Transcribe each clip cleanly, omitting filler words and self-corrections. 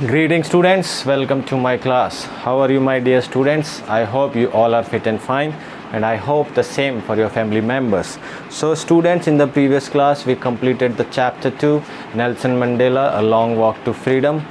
Greetings students, welcome to my class. How are you my dear students? I hope you all are fit and fine, and I hope the same for your family members. So students, in the previous class we completed the chapter 2, Nelson Mandela, A Long Walk to Freedom.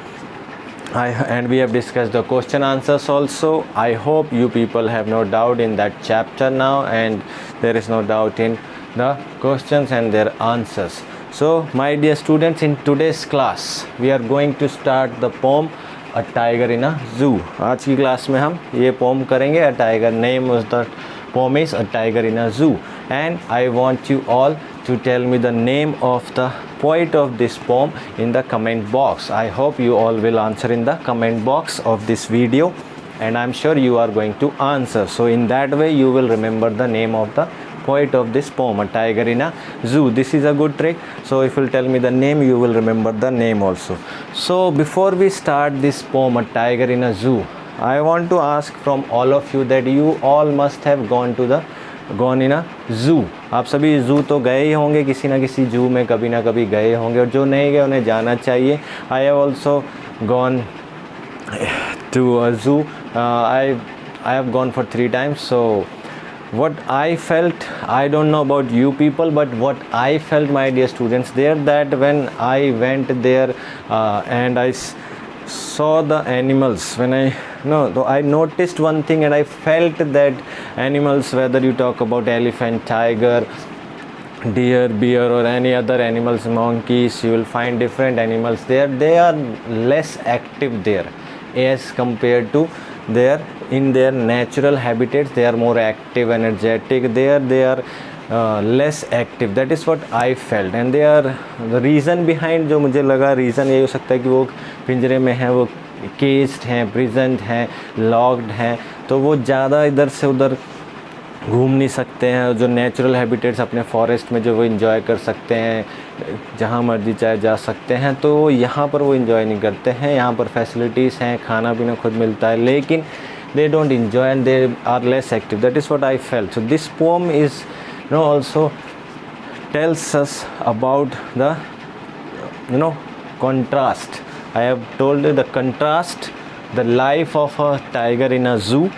And we have discussed the question answers also. I hope you people have no doubt in that chapter now, and there is no doubt in the questions and their answers. So my dear students, in today's class we are going to start the poem A Tiger in a Zoo. आज की class में हम ये poem करेंगे. A tiger, name of the poem is A Tiger in a Zoo, and I want you all to tell me the name of the poet of this poem in the comment box. I hope you all will answer in the comment box of this video, and I'm sure you are going to answer. So in that way you will remember the name of the poet of this poem, A Tiger in a Zoo. This is a good trick. So if you tell me the name, you will remember the name also. So before we start this poem, A Tiger in a Zoo, I want to ask from all of you that you all must have gone in a zoo. आप सभी zoo तो गए ही होंगे, किसी ना किसी zoo में कभी ना कभी गए होंगे, और जो नहीं गए उन्हें जाना चाहिए. I have also gone to a zoo. I have gone for 3 times. So what I felt, I don't know about you people, but what I felt, my dear students, there, that when I went there and I saw the animals, I noticed one thing, and I felt that animals, whether you talk about elephant, tiger, deer, bear, or any other animals, monkeys, you will find different animals there. They are less active there as compared to in their natural habitats. They are more active, energetic. They are less active. That is what I felt. And they are the reason behind, जो मुझे लगा reason ये हो सकता है कि वो पिंजरे में हैं, वो caged हैं, prisoned हैं, locked हैं, तो वो ज़्यादा इधर से उधर घूम नहीं सकते हैं. जो नेचुरल हैबिटेट्स अपने फॉरेस्ट में जो वो इन्जॉय कर सकते हैं, जहाँ मर्जी चाहे जा सकते हैं, तो यहाँ पर वो इन्जॉय नहीं करते हैं. यहाँ पर फैसिलिटीज़ हैं, खाना पीना खुद मिलता है, लेकिन they don't enjoy and they are less active. That is what I felt. So this poem is also tells us about the contrast. I have told you the contrast, the life of a tiger in a zoo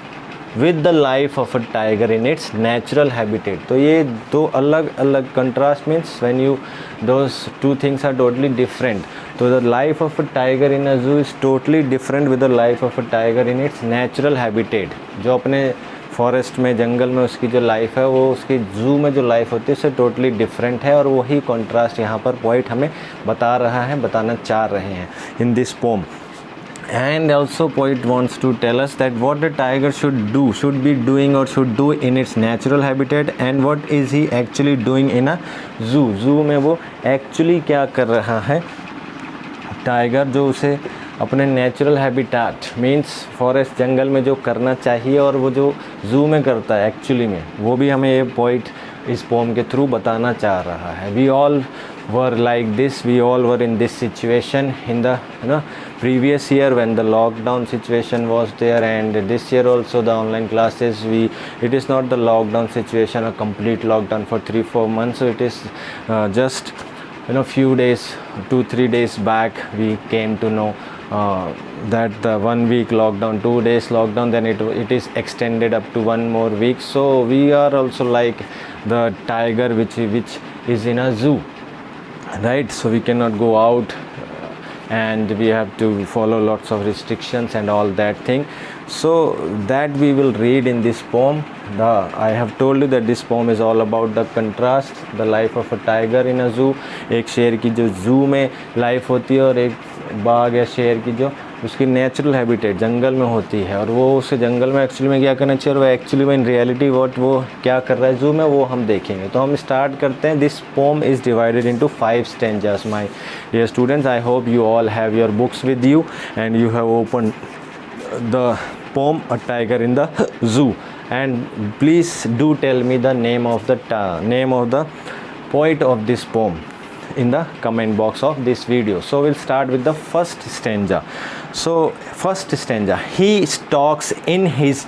with the life of a tiger in its natural habitat. तो ये दो अलग अलग contrast means when those two things are totally different. So the life of a tiger in a zoo is totally different with the life of a tiger in its natural habitat. जो अपने forest में, जंगल में उसकी जो life है, वो उसकी जू में जो लाइफ होती है उससे टोटली डिफरेंट है. और वही कॉन्ट्रास्ट यहाँ पर पोइट हमें बताना चाह रहे हैं in this poem. And also poet wants to tell us that what the tiger should be doing or should do in its natural habitat, and what is he actually doing in a zoo. zoo में वो actually क्या कर रहा है tiger, जो उसे अपने natural habitat means forest, जंगल में जो करना चाहिए और वो जो जू में करता है एक्चुअली में, वो भी हमें ये पोइट इस पोम के थ्रू बताना चाह रहा है. We all were like this, we all were in this situation in the previous year when the lockdown situation was there, and this year also the online classes, it is not the lockdown situation, a complete lockdown for 3-4 months. So it is just few days, 2-3 days back we came to know that the 1 week lockdown, 2 days lockdown, then it is extended up to 1 more week. So we are also like the tiger which is in a zoo, right? So we cannot go out, and we have to follow lots of restrictions and all that thing. So that we will read in this poem. I have told you that this poem is all about the contrast, the life of a tiger in a zoo. एक शेर की जो zoo में life होती है, और एक बाघ या शेर की जो उसकी नेचुरल हैबिटेट जंगल में होती है, और वो उसे जंगल में एक्चुअली में क्या करना चाहिए, और वो एक्चुअली में इन रियलिटी वो क्या कर रहा है जू में, वो हम देखेंगे. तो हम स्टार्ट करते हैं. This poem is divided into 5 stanzas. My dear students, I hope you all have your books with you and you have open the poem A Tiger in the Zoo, and please do tell me the name of the poet of this poem in the comment box of this video. So we'll start with the first stanza. So first stanza: he stalks in his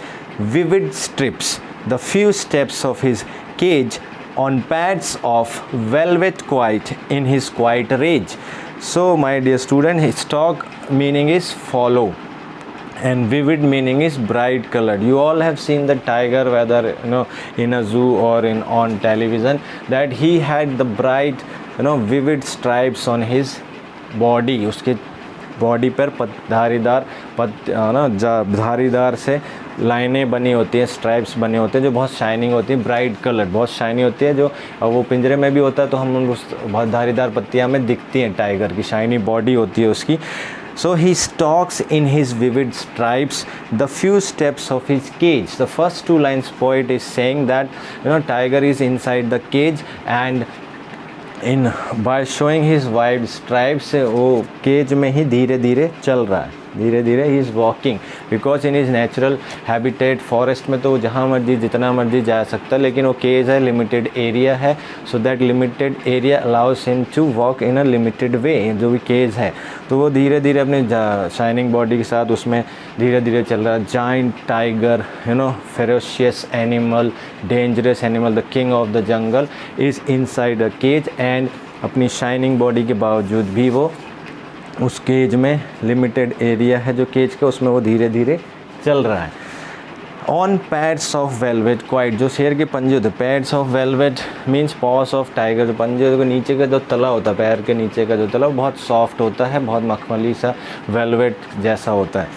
vivid strips the few steps of his cage on pads of velvet quiet in his quiet rage. So my dear student, stalk meaning is follow, and vivid meaning is bright colored. You all have seen the tiger, whether in a zoo or in on television, that he had the bright vivid stripes on his body. उसके body पर धारीदार धारीदार से लाइनें बनी होती हैं, stripes बने होते हैं जो बहुत शाइनिंग होती हैं, ब्राइट कलर, बहुत शाइनी होती है, जो वो पिंजरे में भी होता है तो हम उस बहुत धारीदार पत्तियां में दिखती हैं, टाइगर की शाइनी बॉडी होती है उसकी. So he stalks in his vivid stripes the few steps of his cage. The first two lines poet is saying that tiger is inside the cage, and in by showing his wide stripes वो cage में ही धीरे धीरे चल रहा है, धीरे धीरे ही is walking, because in is natural habitat. Forest में तो जहाँ मर्जी जितना मर्जी जा सकता है, लेकिन वो केज है, लिमिटेड एरिया है, so that limited area allows him to walk in a limited way. जो भी केज है तो वो धीरे धीरे अपने शाइनिंग बॉडी के साथ उसमें धीरे धीरे चल रहा है. Giant tiger, ferocious animal, dangerous animal, the king of the jungle is inside a cage, and अपनी शाइनिंग बॉडी के बावजूद भी वो उस केज में, लिमिटेड एरिया है जो केज का, उसमें वो धीरे धीरे चल रहा है. On pads of velvet quiet, जो शेर के पंजे होते हैं, pads of velvet means paws of tiger, जो पंजे के नीचे का जो तला होता है, पैर के नीचे का जो तला, वो बहुत सॉफ्ट होता है, बहुत मखमली सा वेलवेट जैसा होता है.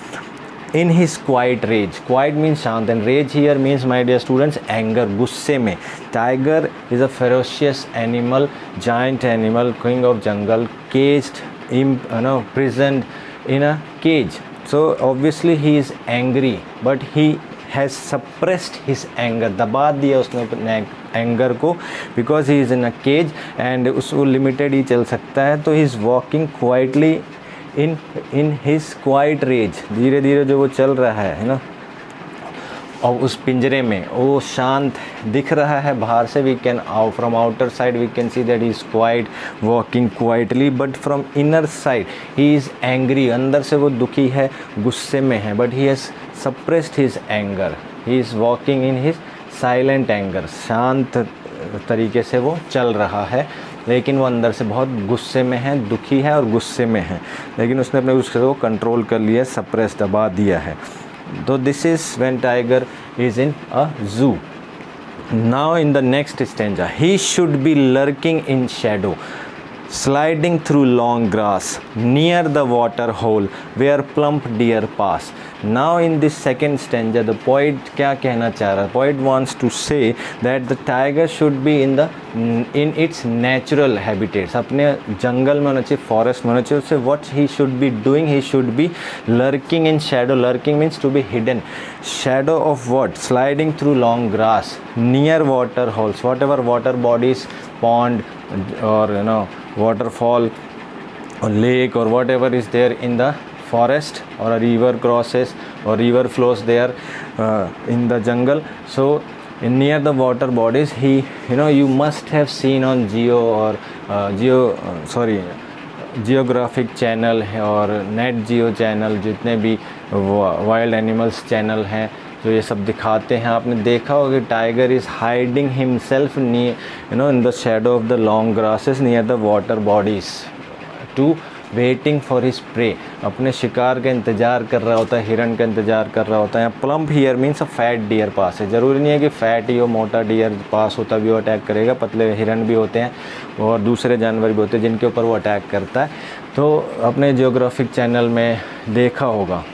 In his quiet rage, quiet means शांत, and rage here means my dear students anger, गुस्से में. Tiger is a ferocious animal, giant animal, king of jungle, caged, prisoned in a cage. So obviously he is angry, but he has suppressed his anger. दबा दिया उसने अपने anger को, because he is in a cage and उसको limited ही चल सकता है. तो he is walking quietly in his quiet rage. धीरे धीरे जो वो चल रहा है और उस पिंजरे में वो शांत दिख रहा है. बाहर से we can from outer side we can see that he is quiet walking quietly, but from inner side he is angry, अंदर से वो दुखी है, गुस्से में है, but he has suppressed his anger, he is walking in his silent anger. शांत तरीके से वो चल रहा है, लेकिन वो अंदर से बहुत गुस्से में है, दुखी है और गुस्से में है, लेकिन उसने अपने गुस्से को कंट्रोल कर लिया, सप्रेस, दबा दिया है. So this is when tiger is in a zoo. Now in the next stanza, he should be lurking in shadow, sliding through long grass near the water hole where plump deer pass. Now in this second stanza the poet क्या कहना चाह रहा है? Poet wants to say that the tiger should be in its natural habitats. अपने जंगल में होना चाहिए, forest में होना चाहिए. उससे what he should be doing, he should be lurking in shadow. Lurking means to be hidden. Shadow of what? Sliding through long grass near water holes, whatever water bodies, pond or waterfall or lake or whatever is there in the forest, or a river crosses or river flows there in the jungle. So near the water bodies, he you must have seen on geographic channel है और net जियो channel, जितने भी wild animals channel हैं जो ये सब दिखाते हैं, आपने देखा होगा कि tiger is hiding himself in the shadow of the long grasses near the water bodies to waiting for his prey. अपने शिकार का इंतज़ार कर रहा होता है, हिरन का इंतज़ार कर रहा होता है. Plump here means a fat deer पास है. ज़रूरी नहीं है कि फ़ैट ही हो, मोटा डियर पास होता भी वो अटैक करेगा. पतले हिरन भी होते हैं और दूसरे जानवर भी होते हैं जिनके ऊपर वो अटैक करता है. तो अपने जियोग्राफिक चैनल में देखा होगा,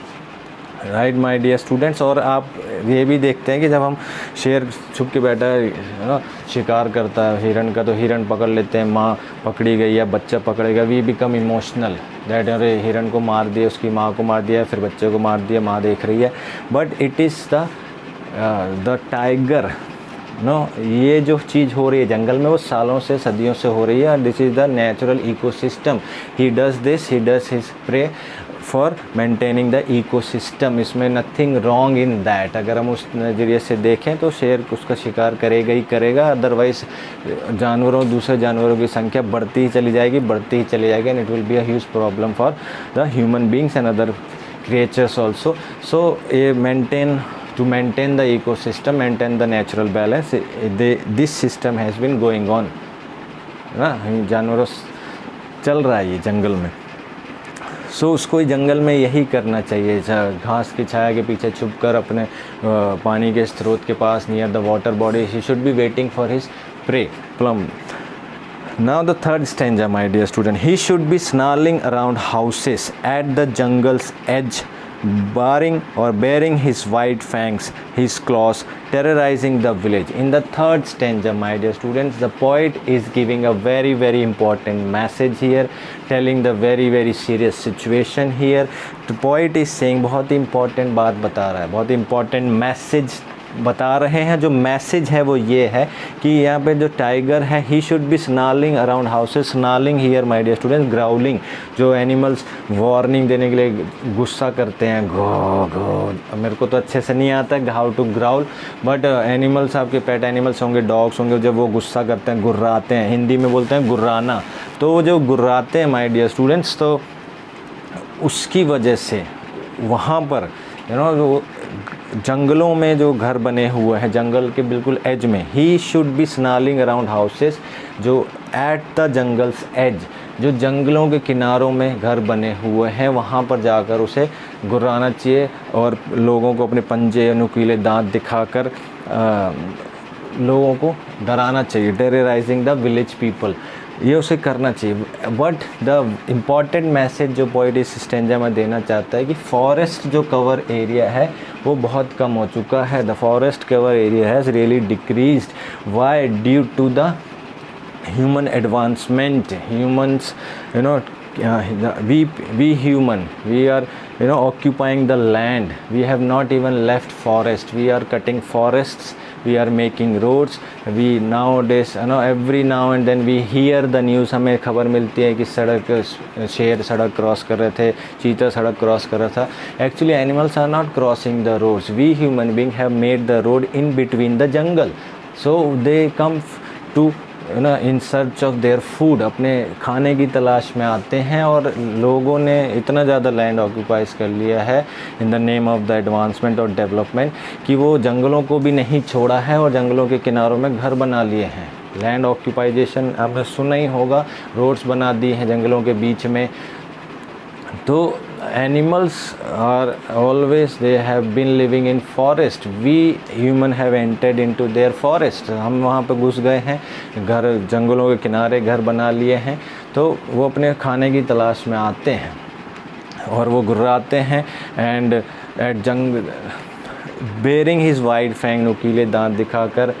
राइट माय डियर स्टूडेंट्स. और आप ये भी देखते हैं कि जब हम शेर छुप के बैठा है शिकार करता है हिरन का, तो हिरन पकड़ लेते हैं, माँ पकड़ी गई या बच्चा पकड़ेगा, वी बिकम इमोशनल दैट अरे हिरन को मार दिया, उसकी माँ को मार दिया, फिर बच्चे को मार दिया, माँ देख रही है. But it is the tiger ये जो चीज़ हो रही है जंगल में वो सालों से, सदियों से हो रही है. This is the natural ecosystem. He does this, he does his prey for maintaining the ecosystem. इसमें नथिंग रॉन्ग इन दैट. अगर हम उस नज़रिए से देखें तो शेर उसका शिकार करेगा ही करेगा, अदरवाइज दूसरे जानवरों की संख्या बढ़ती ही चली जाएगी and it will be a huge problem for the human beings and other creatures also. So ये to maintain the ecosystem, maintain the natural balance, this system has been going on. जानवरों चल रहा है ये जंगल में। सो उसको जंगल में यही करना चाहिए, घास की छाया के पीछे छुप कर अपने पानी के स्रोत के पास, near the water body, he should be waiting for his prey प्लम। Now the third stanza, my dear student, he should be snarling around houses at the jungle's edge, bearing his white fangs, his claws, terrorizing the village. In the third stanza, my dear students, the poet is giving a very, very important message here, telling the very, very serious situation here. The poet is saying बहुत ही important बात बता रहा है, बहुत important message बता रहे हैं। जो मैसेज है वो ये है कि यहाँ पे जो टाइगर है, he should be snarling around houses. Snarling here my dear students, growling, जो एनिमल्स वार्निंग देने के लिए गुस्सा करते हैं, घो घो। मेरे को तो अच्छे से नहीं आता है how to growl, but animals, आपके पेट एनिमल्स होंगे, डॉग्स होंगे, जब वो गुस्सा करते हैं, गुर्राते हैं, हिंदी में बोलते हैं गुर्राना। तो वो जो गुर्राते हैं माय डियर स्टूडेंट्स, तो उसकी वजह से वहाँ पर जो जंगलों में जो घर बने हुए हैं, जंगल के बिल्कुल एज में, ही should be snarling around houses, जो एट द जंगल्स एज, जो जंगलों के किनारों में घर बने हुए हैं, वहाँ पर जाकर उसे गुर्राना चाहिए और लोगों को अपने पंजे, नुकीले दांत दिखाकर लोगों को डराना चाहिए। टेरराइजिंग द विलेज पीपल, ये उसे करना चाहिए। बट द इम्पॉर्टेंट मैसेज जो पोएट इस स्टेंजा में देना चाहता है कि फॉरेस्ट जो कवर एरिया है वो बहुत कम हो चुका है। The forest cover area has really decreased. Why? Due to the human advancement. Humans, we human, we are occupying the land. We have not even left forest. We are cutting forests, we are making roads. We nowadays every now and then we hear the news, हमें खबर मिलती है कि शेर सड़क cross कर रहे थे, चीता सड़क क्रॉस कर रहा था। Actually animals are not crossing the roads. We human beings have made the road in between the jungle, so they come to in search of their food, अपने खाने की तलाश में आते हैं। और लोगों ने इतना ज़्यादा लैंड ऑक्यूपाइज कर लिया है in the name of the advancement और डेवलपमेंट कि वो जंगलों को भी नहीं छोड़ा है और जंगलों के किनारों में घर बना लिए हैं। लैंड ऑक्यूपाइजेशन आपने सुना ही होगा, रोड्स बना दिए हैं जंगलों के बीच में। तो animals are always, they have been living in forest. We human have entered into their forest. हम वहाँ पे घुस गए हैं, घर जंगलों के किनारे घर बना लिए हैं। तो वो अपने खाने की तलाश में आते हैं और वो गुर्राते हैं। And at bearing his white fang, नुकीले दांत दिखाकर,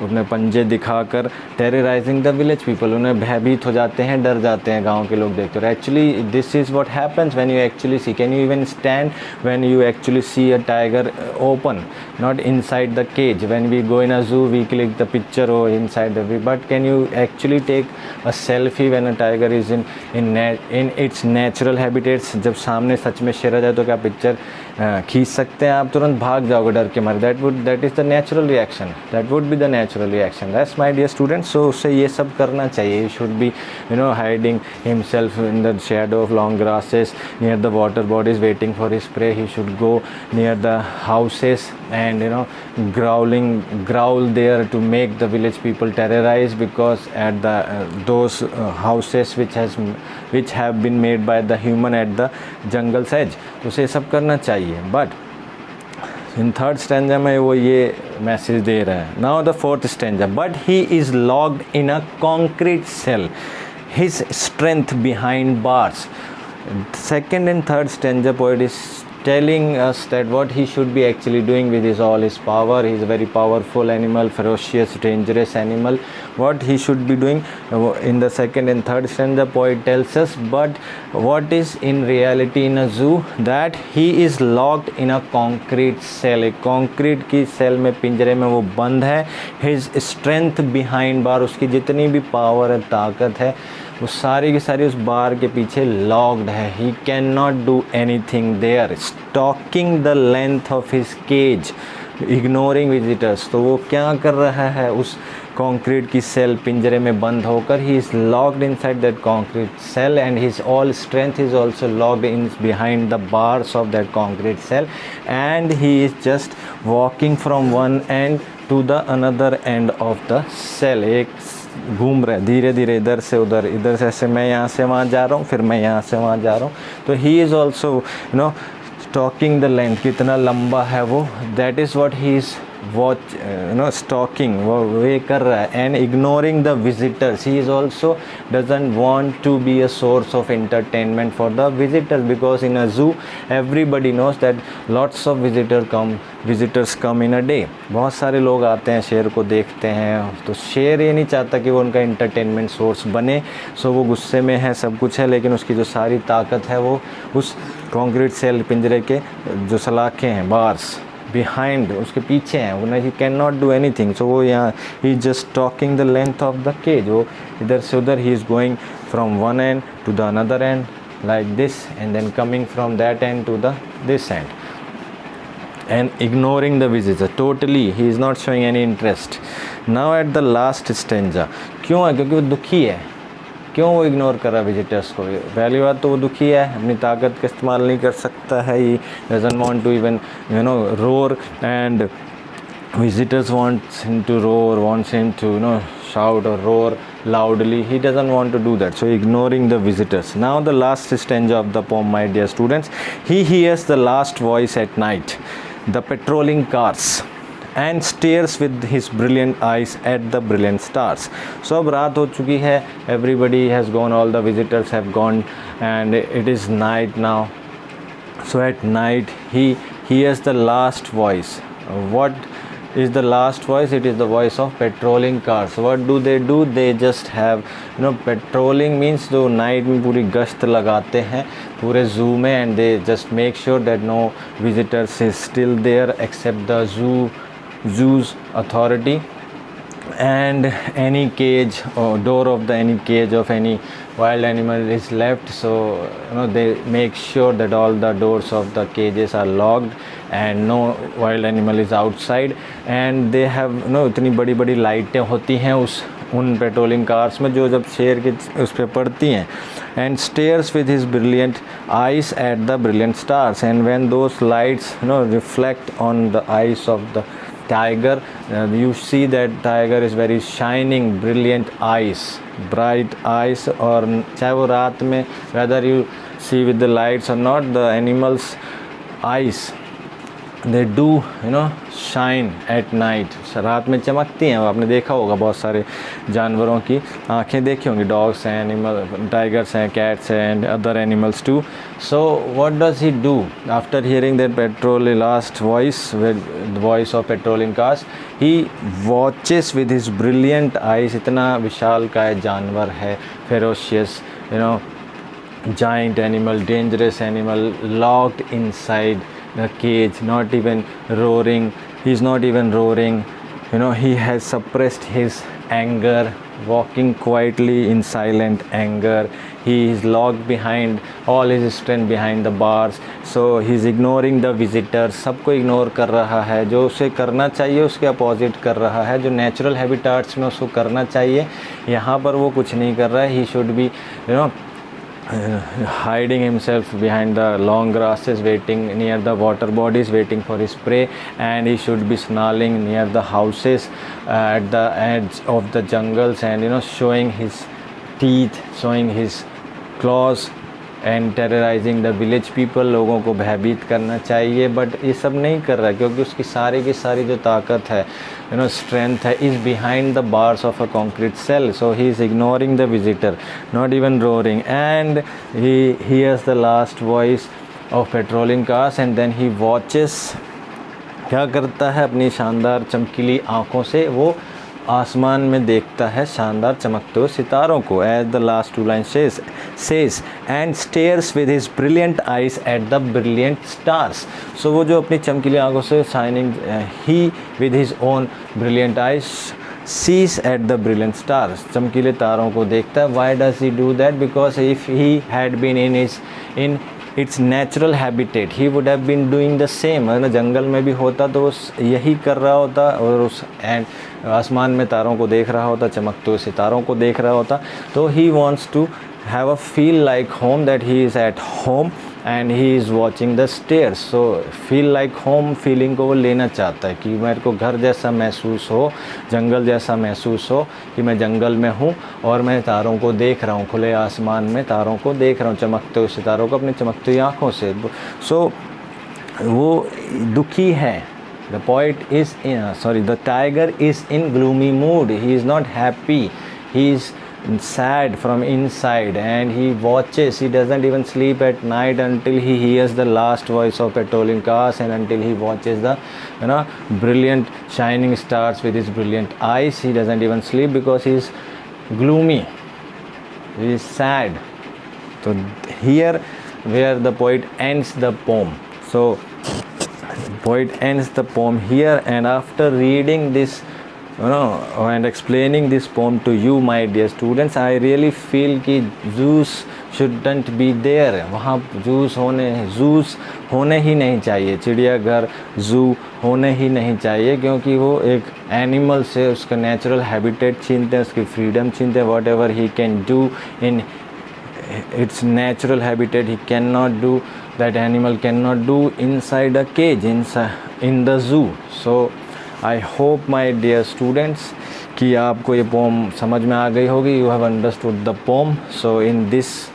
अपने पंजे दिखाकर, टेरराइजिंग द विलेज पीपल, उन्हें भयभीत हो जाते हैं, डर जाते हैं गांव के लोग देखते हैं। Actually this is what happens when you actually see, can you even stand when you actually see a tiger open, not inside the cage. When we go in a zoo we click the picture और inside the, but can you actually take a selfie when a tiger is in its natural habitats. जब सामने सच में शेर आ जाए तो क्या picture खींच सकते हैं? आप तुरंत भाग जाओगे डर के मारे। That is the natural reaction, that would be the natural reaction. That's my dear students. So उससे ये सब करना चाहिए। He should be hiding himself in the shadow of long grasses near the water bodies waiting for his prey. He should go near the houses and growl there to make the village people terrorize, because at the those houses which have been made by the human at the jungle's edge, तो उसे सब करना चाहिए। But in third stanza में वो ये message दे रहा है। Now the fourth stanza, but he is locked in a concrete cell, his strength behind bars. Second and third stanza poet is telling us that what he should be actually doing with all his power. He is a very powerful animal, ferocious, dangerous animal. What he should be doing in the second and third stanza, poet tells us, but what is in reality in a zoo, that he is locked in a concrete cell. एक concrete की cell में, पिंजरे में वो बंद है। His strength behind bar, उसकी जितनी भी पावर है, ताकत है, वो सारी की सारी उस बार के पीछे लॉक्ड है। He can not do anything there, stalking the length of his cage, ignoring visitors. तो वो क्या कर रहा है उस कंक्रीट की सेल, पिंजरे में बंद होकर? He is locked inside that concrete cell and his all strength is also locked in behind the bars of that concrete cell, and he is just walking from one end to the another end of the cell. एक घूम रहा है धीरे धीरे इधर से उधर, इधर से ऐसे मैं यहाँ से वहाँ जा रहा हूँ, फिर मैं यहाँ से वहाँ जा रहा हूँ. तो he is also you know stalking the length, कितना लंबा है वो, that is what he is watch you know stalking, वो ये कर रहा है. And ignoring the visitors, he is also doesn't want to be a source of entertainment for the visitors, because in a zoo everybody knows that lots of visitors come in a day. बहुत सारे लोग आते हैं, शेर को देखते हैं, तो शेर ये नहीं चाहता कि वो उनका एंटरटेनमेंट सोर्स बने. सो वो गुस्से में है, सब कुछ है, लेकिन उसकी जो सारी ताकत है वो उस कंक्रीट सेल, पिंजरे के जो सलाखें हैं, बार्स बिहाइंड, उसके पीछे हैं, वो he can not do anything. So वो यहाँ he just talking the length of the cage, वो इधर से उधर he is going from one end to the another end like this, and then coming from that end to the this end, and ignoring the visitor totally. He is not showing any interest. Now at the last stanza, क्यों है? क्योंकि वो दुखी है. क्यों वो ignore कर रहा है विजिटर्स को? पहली बात तो वो दुखी है, अपनी ताकत का इस्तेमाल नहीं कर सकता है. ही doesn't want to even you know roar, and visitors wants him to roar, wants him to you know shout or roar loudly. He doesn't want to do that, so ignoring the visitors. Now the last stanza of the poem, my dear students. He hears the last voice at night, the patrolling cars, and stares with his brilliant eyes at the brilliant stars. So अब रात हो चुकी है, everybody has gone, all the visitors have gone, and it is night now. So at night he hears the last voice. What is the last voice? It is the voice of patrolling cars. What do? They just have you know patrolling means जो night में पूरी गश्त लगाते हैं पूरे zoo में, and they just make sure that no visitors is still there except the zoo's authority, and any cage or door of the any cage of any wild animal is left. So you know they make sure that all the doors of the cages are locked and no wild animal is outside. And they have you know इतनी बड़ी बड़ी लाइटें होती हैं उन patrolling cars में जो जब शेर के उस पर पड़ती हैं. And stares with his brilliant eyes at the brilliant stars, and when those lights you know reflect on the eyes of the tiger, you see that tiger is very shining, brilliant eyes, bright eyes. और चाहे वो रात में, whether you see with the lights or not, the animals eyes they do you know shine at night. रात में चमकती हैं. आपने देखा होगा बहुत सारे जानवरों की आंखें देखी होंगी, डॉग्स हैं, एनिमल टाइगर्स हैं, कैट्स हैं, and other animals too. So what does he do after hearing that patrol last voice, the voice of patrolling cars? He watches with his brilliant eyes. इतना विशाल का जानवर है, ferocious you know giant animal, dangerous animal, locked inside the cage, not even roaring. He's not even roaring, you know. He has suppressed his anger, walking quietly in silent anger. He is locked behind all his strength behind the bars. So he's ignoring the visitors. सबको ignore कर रहा है. जो उसे करना चाहिए उसके opposite कर रहा है. जो नेचुरल हैबिटाट्स में उसको करना चाहिए, यहाँ पर वो कुछ नहीं कर रहा है. He should be you know hiding himself behind the long grasses, waiting near the water bodies, waiting for his prey. And he should be snarling near the houses at the edge of the jungles, and you know showing his teeth, showing his claws, and terrorizing the village people. लोगों को भयभीत करना चाहिए, but ये सब नहीं कर रहा क्योंकि उसकी सारी की सारी जो ताकत है, you know strength है, is behind the bars of a concrete cell. So he is ignoring the visitor, not even roaring. And he hears the last voice of patrolling cars, and then he watches. क्या करता है? अपनी शानदार चमकीली आँखों से वो आसमान में देखता है शानदार चमकते हुए सितारों को. As the last two line says and stares with his brilliant eyes at the brilliant stars. So वो जो अपनी चमकीली आंखों से shining, he with his own brilliant eyes sees at the brilliant stars. चमकीले तारों को देखता है. Why does he do that? Because if he had been in its natural habitat, he would have been doing the same. अगर जंगल में भी होता तो वो यही कर रहा होता, और उस आसमान में तारों को देख रहा होता, चमकते हुए सितारों को देख रहा होता. तो he wants to have a feel like home, that he is at home and he is watching the stairs. So feel like home feeling को वो लेना चाहता है कि मेरे को घर जैसा महसूस हो, जंगल जैसा महसूस हो कि मैं जंगल में हूँ और मैं तारों को देख रहा हूँ, खुले आसमान में तारों को देख रहा हूँ, चमकते हुए सितारों को अपनी चमकती हुई आँखों से। सो वो दुखी है। The poet is the tiger is in gloomy mood, he is not happy, he is sad from inside, and he watches, he doesn't even sleep at night until he hears the last voice of patrolling cars, and until he watches the brilliant shining stars with his brilliant eyes. He doesn't even sleep because he is gloomy, he is sad. So here where the poet ends the poem. So poet ends the poem here, and after reading this and explaining this poem to you, my dear students, I really feel कि zoos shouldn't be there. वहाँ zoos होने ही नहीं चाहिए, चिड़ियाघर जू होने ही नहीं चाहिए, क्योंकि वो एक एनिमल से उसका नेचुरल हैबिटेट छीनते हैं, उसकी फ्रीडम छीनते हैं। What ever he can do in its natural habitat, he cannot do, that animal cannot do inside a cage, in the zoo. So I hope my dear students कि आपको ये pome समझ में आ गई होगी. You have understood the poem. So in this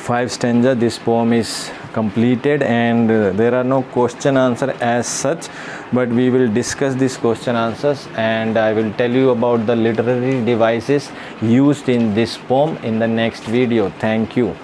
5 stanza this poem is completed, and there are no question answer as such, but we will discuss these question answers, and I will tell you about the literary devices used in this poem in the next video. Thank you.